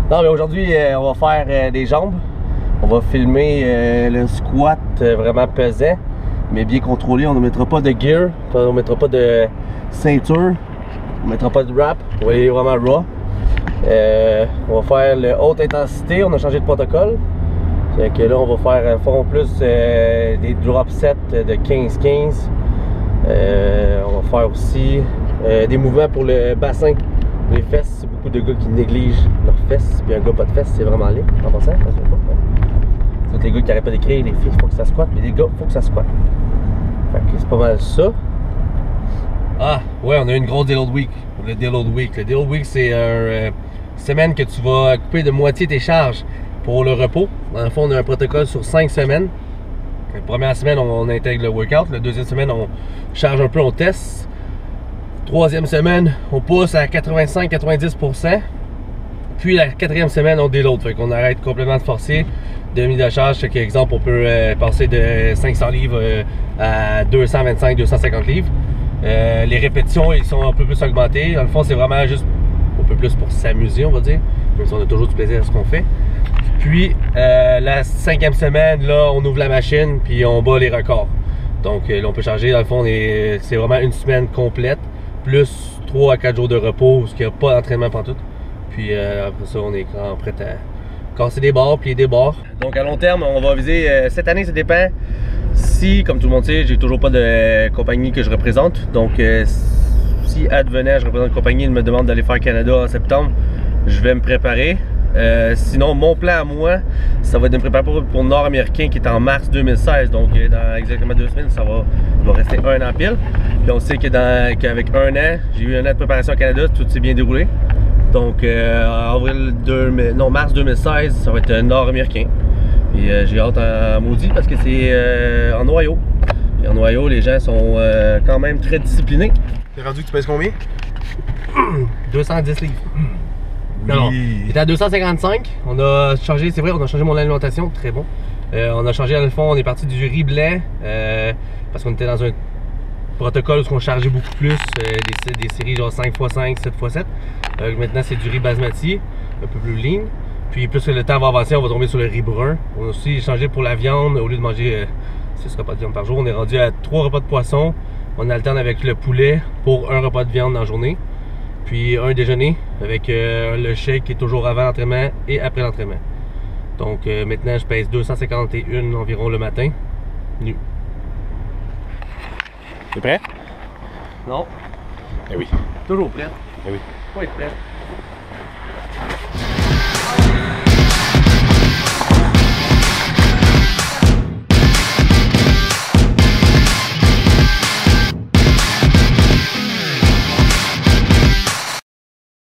Non, mais aujourd'hui, on va faire des jambes. On va filmer le squat vraiment pesant, mais bien contrôlé. On ne mettra pas de gear, on ne mettra pas de ceinture, on ne mettra pas de wrap. On va aller vraiment raw. On va faire le haute intensité. On a changé de protocole. Donc là, on va faire à fond plus des drop sets de 15-15. On va faire aussi des mouvements pour le bassin. Les fesses, c'est beaucoup de gars qui négligent leurs fesses. Puis un gars pas de fesses, c'est vraiment laid. En passant, ça se fait pas. C'est les gars qui arrêtent pas d'écrire, les filles, il faut que ça squatte. Mais les gars, il faut que ça squatte. Fait que c'est pas mal ça. Ah, ouais, on a une grosse deload week. Le deload week. Le deload week, c'est une semaine que tu vas couper de moitié tes charges pour le repos. Dans le fond, on a un protocole sur 5 semaines. La première semaine, on intègre le workout. La deuxième semaine, on charge un peu, on teste. Troisième semaine, on pousse à 85-90%. Puis la quatrième semaine, on déload. Fait qu'on arrête complètement de forcer. Demi de charge, c'est qu'exemple, on peut passer de 500 livres à 225-250 livres. Les répétitions, ils sont un peu plus augmentées. Dans le fond, c'est vraiment juste un peu plus pour s'amuser, on va dire. Même si on a toujours du plaisir à ce qu'on fait. Puis la cinquième semaine, là, on ouvre la machine puis on bat les records. Donc là, on peut charger. Dans le fond, c'est vraiment une semaine complète. Plus 3 à 4 jours de repos, parce qu'il n'y a pas d'entraînement pantoute. Puis après ça, on est prêt à casser des barres, plier des barres. Donc à long terme, on va viser, cette année, ça dépend. Si, comme tout le monde sait, j'ai toujours pas de compagnie que je représente. Donc si advenait, je représente une compagnie, il me demande d'aller faire Canada en septembre, je vais me préparer. Sinon, mon plan à moi, ça va être de me préparer pour le Nord-Américain qui est en mars 2016. Donc, dans exactement 2 semaines, ça va rester 1 an pile. Puis on sait qu'avec 1 an, j'ai eu 1 an de préparation au Canada, tout s'est bien déroulé. Donc, mars 2016, ça va être Nord-Américain. Et j'ai hâte en maudit parce que c'est en Ohio. Et en Ohio, les gens sont quand même très disciplinés. T'es rendu que tu pèses combien? 210 livres. Oui. Non, il était à 255. On a changé, c'est vrai, on a changé mon alimentation, très bon. On a changé dans le fond, on est parti du riz blanc parce qu'on était dans un protocole où on chargeait beaucoup plus, des séries genre 5x5, 7x7. Maintenant, c'est du riz basmati, un peu plus lean. Puis plus que le temps va avancer, on va tomber sur le riz brun. On a aussi changé pour la viande, au lieu de manger 6 repas de viande par jour, on est rendu à 3 repas de poisson. On alterne avec le poulet pour 1 repas de viande dans la journée. Puis un déjeuner avec le shake qui est toujours avant l'entraînement et après l'entraînement. Donc maintenant je pèse 251 environ le matin, nu. T'es prêt? Non. Eh oui. Toujours prêt. Eh oui. Faut être prêt.